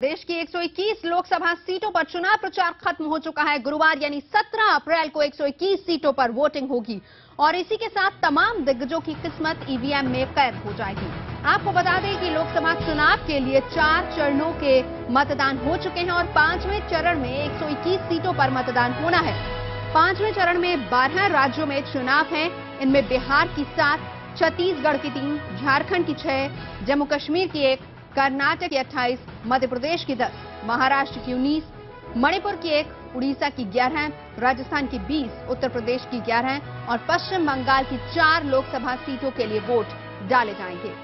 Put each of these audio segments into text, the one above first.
देश की 121 लोकसभा सीटों पर चुनाव प्रचार खत्म हो चुका है। गुरुवार यानी 17 अप्रैल को 121 सीटों पर वोटिंग होगी और इसी के साथ तमाम दिग्गजों की किस्मत ईवीएम में कैद हो जाएगी। आपको बता दें कि लोकसभा चुनाव के लिए 4 चरणों के मतदान हो चुके हैं और 5वें चरण में 121 सीटों पर मतदान होना है। 5वें चरण में 12 राज्यों में चुनाव है। इनमें बिहार की 7, छत्तीसगढ़ की 3, झारखंड की 6, जम्मू कश्मीर की 1, कर्नाटक की 28, मध्य प्रदेश की 10, महाराष्ट्र की 19, मणिपुर की 1, उड़ीसा की 11, राजस्थान की 20, उत्तर प्रदेश की 11 और पश्चिम बंगाल की 4 लोकसभा सीटों के लिए वोट डाले जाएंगे।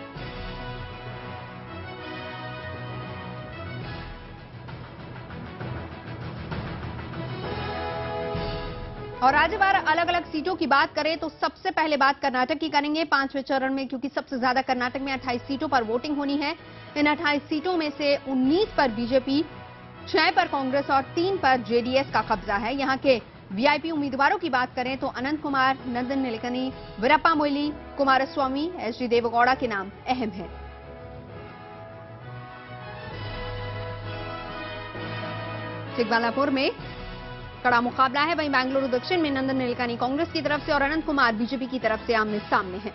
और राज्यवार अलग अलग सीटों की बात करें तो सबसे पहले बात कर्नाटक की करेंगे 5वें चरण में, क्योंकि सबसे ज्यादा कर्नाटक में 28 सीटों पर वोटिंग होनी है। इन 28 सीटों में से 19 पर बीजेपी, 6 पर कांग्रेस और 3 पर जेडीएस का कब्जा है। यहां के वीआईपी उम्मीदवारों की बात करें तो अनंत कुमार, नंदन निलेकनी, वीरप्पा मोइली, कुमारस्वामी, एचडी देवेगौड़ा के नाम अहम हैं। चिकबालापुर में कड़ा मुकाबला है। वहीं बेंगलुरु दक्षिण में नंदन निलेकनी कांग्रेस की तरफ से और अनंत कुमार बीजेपी की तरफ से आमने सामने हैं।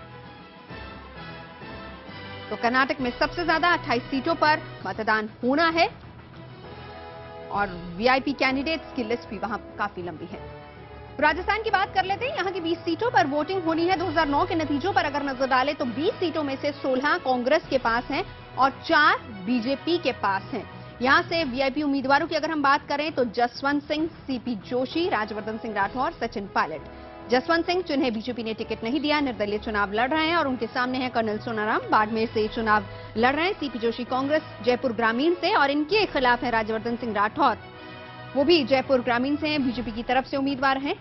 तो कर्नाटक में सबसे ज्यादा 28 सीटों पर मतदान होना है और वीआईपी कैंडिडेट्स की लिस्ट भी वहां काफी लंबी है। राजस्थान की बात कर लेते हैं। यहां की 20 सीटों पर वोटिंग होनी है। 2009 के नतीजों पर अगर नजर डालें तो 20 सीटों में से 16 कांग्रेस के पास हैं और 4 बीजेपी के पास हैं। यहां से वीआईपी उम्मीदवारों की अगर हम बात करें तो जसवंत सिंह, सीपी जोशी, राजवर्धन सिंह राठौर, सचिन पायलट। जसवंत सिंह, जिन्हें बीजेपी ने टिकट नहीं दिया, निर्दलीय चुनाव लड़ रहे हैं और उनके सामने है कर्नल सोनाराम, बाड़मेर से चुनाव लड़ रहे हैं। सीपी जोशी कांग्रेस जयपुर ग्रामीण से और इनके खिलाफ है राजवर्धन सिंह राठौर, वो भी जयपुर ग्रामीण से हैं, बीजेपी की तरफ से उम्मीदवार हैं।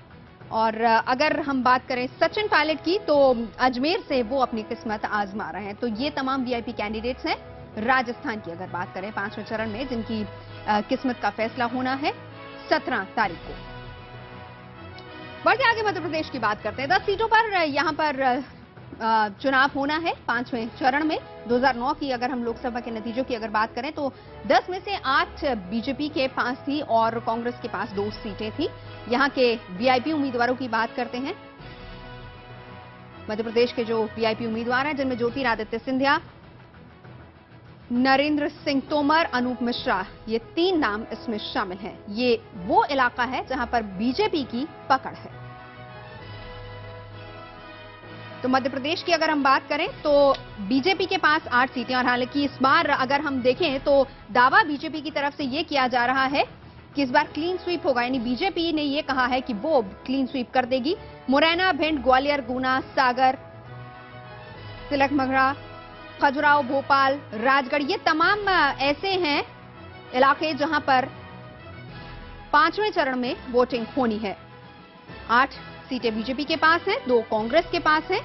और अगर हम बात करें सचिन पायलट की तो अजमेर से वो अपनी किस्मत आजमा रहे हैं। तो ये तमाम वीआईपी कैंडिडेट्स हैं। राजस्थान की अगर बात करें 5वें चरण में, जिनकी किस्मत का फैसला होना है 17 तारीख को। बढ़ते आगे मध्य प्रदेश की बात करते हैं। 10 सीटों पर यहां पर चुनाव होना है 5वें चरण में। 2009 की अगर हम लोकसभा के नतीजों की अगर बात करें तो 10 में से 8 बीजेपी के पास थी और कांग्रेस के पास 2 सीटें थी। यहां के वीआईपी उम्मीदवारों की बात करते हैं। मध्य प्रदेश के जो वीआईपी उम्मीदवार हैं, जिनमें ज्योतिरादित्य सिंधिया, नरेंद्र सिंह तोमर, अनूप मिश्रा, ये 3 नाम इसमें शामिल हैं। ये वो इलाका है जहां पर बीजेपी की पकड़ है। तो मध्य प्रदेश की अगर हम बात करें तो बीजेपी के पास 8 सीटें और हालांकि इस बार अगर हम देखें तो दावा बीजेपी की तरफ से ये किया जा रहा है कि इस बार क्लीन स्वीप होगा, यानी बीजेपी ने ये कहा है कि वो क्लीन स्वीप कर देगी। मुरैना, भिंड, ग्वालियर, गुना, सागर, तिलकमगढ़, खजुराहो, भोपाल, राजगढ़, ये तमाम ऐसे हैं इलाके जहां पर 5वें चरण में वोटिंग होनी है। 8 सीटें बीजेपी के पास हैं, 2 कांग्रेस के पास हैं।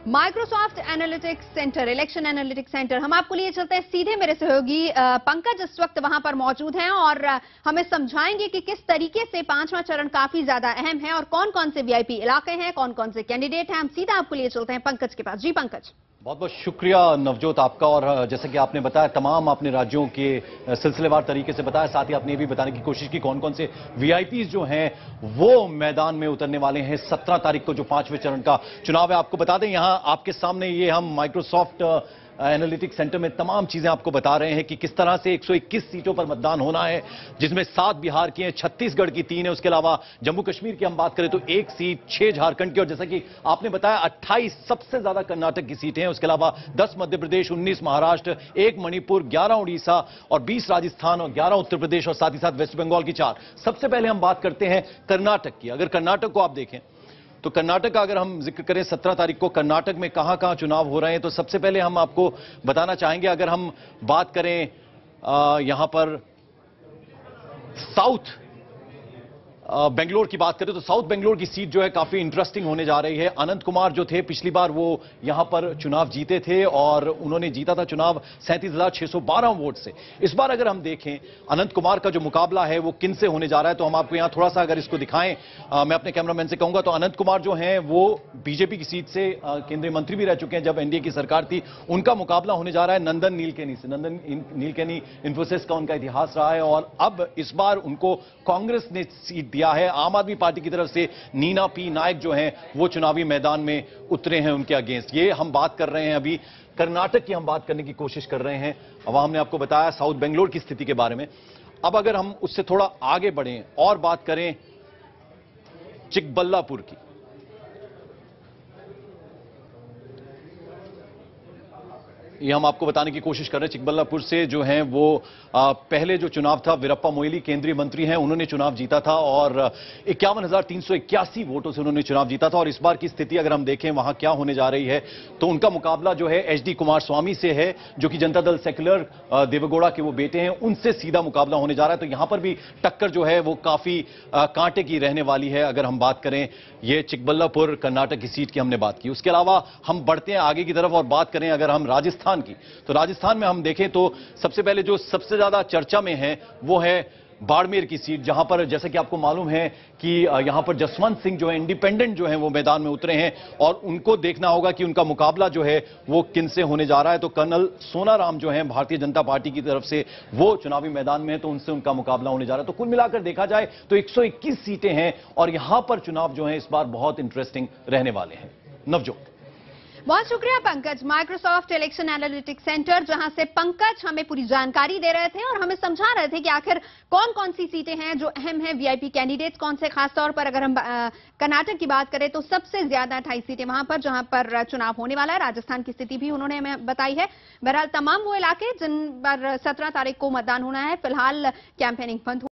Microsoft analytics centre, election analytics centre, हम आपको लिए चलते हैं सीधे। मेरे सहयोगी पंकज इस वक्त वहां पर मौजूद हैं और हमें समझाएंगे कि किस तरीके से 5वां चरण काफी ज्यादा अहम है और कौन कौन से वीआईपी इलाके हैं, कौन कौन से कैंडिडेट हैं। हम सीधा आपको लिए चलते हैं पंकज के पास। जी पंकज। बहुत बहुत शुक्रिया नवजोत आपका। और जैसे कि आपने बताया, तमाम अपने राज्यों के सिलसिलेवार तरीके से बताया, साथ ही आपने ये भी बताने की कोशिश की कौन कौन से वीआईपीज जो हैं वो मैदान में उतरने वाले हैं 17 तारीख को जो 5वें चरण का चुनाव है। आपको बता दें, यहां आपके सामने ये हम माइक्रोसॉफ्ट एनालिटिक्स सेंटर में तमाम चीजें आपको बता रहे हैं कि किस तरह से 121 सीटों पर मतदान होना है, जिसमें 7 बिहार की हैं, छत्तीसगढ़ की 3 है, उसके अलावा जम्मू कश्मीर की हम बात करें तो 1 सीट, 6 झारखंड की और जैसा कि आपने बताया 28 सबसे ज्यादा कर्नाटक की सीटें हैं, उसके अलावा 10 मध्य प्रदेश, 19 महाराष्ट्र, 1 मणिपुर, 11 उड़ीसा और 20 राजस्थान और 11 उत्तर प्रदेश और साथ ही साथ वेस्ट बंगाल की 4। सबसे पहले हम बात करते हैं कर्नाटक की। अगर कर्नाटक को आप देखें तो कर्नाटक का अगर हम जिक्र करें 17 तारीख को कर्नाटक में कहां कहां चुनाव हो रहे हैं, तो सबसे पहले हम आपको बताना चाहेंगे, अगर हम बात करें यहां पर साउथ बेंगलोर की बात करें तो साउथ बेंगलोर की सीट जो है काफी इंटरेस्टिंग होने जा रही है। अनंत कुमार जो थे पिछली बार वो यहां पर चुनाव जीते थे और उन्होंने जीता था चुनाव 37,612 वोट से। इस बार अगर हम देखें अनंत कुमार का जो मुकाबला है वो किन से होने जा रहा है तो हम आपको यहां थोड़ा सा अगर इसको दिखाएं, मैं अपने कैमरामैन से कहूंगा तो अनंत कुमार जो हैं वो बीजेपी की सीट से केंद्रीय मंत्री भी रह चुके हैं जब एनडीए की सरकार थी। उनका मुकाबला होने जा रहा है नंदन नीलकेनी से। नंदन नीलकेनी इंफोसिस का उनका इतिहास रहा है और अब इस बार उनको कांग्रेस ने सीट दिया है। आम आदमी पार्टी की तरफ से नीना पी नायक जो हैं वो चुनावी मैदान में उतरे हैं उनके अगेंस्ट। ये हम बात कर रहे हैं अभी कर्नाटक की, हम बात करने की कोशिश कर रहे हैं। अब हमने आपको बताया साउथ बेंगलोर की स्थिति के बारे में। अब अगर हम उससे थोड़ा आगे बढ़ें और बात करें चिकबल्लापुर की, ये हम आपको बताने की कोशिश कर रहे हैं। चिकबल्लापुर से जो हैं वो पहले जो चुनाव था वीरप्पा मोइली केंद्रीय मंत्री हैं उन्होंने चुनाव जीता था और 51,381 वोटों से उन्होंने चुनाव जीता था। और इस बार की स्थिति अगर हम देखें वहां क्या होने जा रही है तो उनका मुकाबला जो है एचडी कुमारस्वामी से है जो कि जनता दल सेक्युलर देवेगौड़ा के वो बेटे हैं, उनसे सीधा मुकाबला होने जा रहा है। तो यहां पर भी टक्कर जो है वो काफी कांटे की रहने वाली है। अगर हम बात करें ये चिकबल्लापुर कर्नाटक की सीट की हमने बात की। उसके अलावा हम बढ़ते हैं आगे की तरफ और बात करें अगर हम राजस्थान की, तो राजस्थान में हम देखें तो सबसे पहले जो सबसे ज्यादा चर्चा में है वो है बाड़मेर की सीट, जहां पर जैसे कि आपको मालूम है कि यहां पर जसवंत सिंह जो है इंडिपेंडेंट जो है वो मैदान में उतरे हैं और उनको देखना होगा कि उनका मुकाबला जो है वो किन से होने जा रहा है। तो कर्नल सोनाराम जो है भारतीय जनता पार्टी की तरफ से वो चुनावी मैदान में है तो उनसे उनका मुकाबला होने जा रहा है। तो कुल मिलाकर देखा जाए तो 121 सीटें हैं और यहां पर चुनाव जो है इस बार बहुत इंटरेस्टिंग रहने वाले हैं। नवजोत, बहुत शुक्रिया Pankaj. Microsoft election analytics centre, जहां से पंकज हमें पूरी जानकारी दे रहे थे और हमें समझा रहे थे कि आखिर कौन कौन सी सीटें हैं जो अहम हैं, वीआईपी कैंडिडेट्स कौन से। खासतौर पर अगर हम कर्नाटक की बात करें तो सबसे ज्यादा 28 सीटें वहां पर जहां पर चुनाव होने वाला है। राजस्थान की स्थिति भी उन्होंने हमें बताई है। बहरहाल तमाम वो इलाके जिन पर 17 तारीख को मतदान होना है, फिलहाल कैंपेनिंग बंद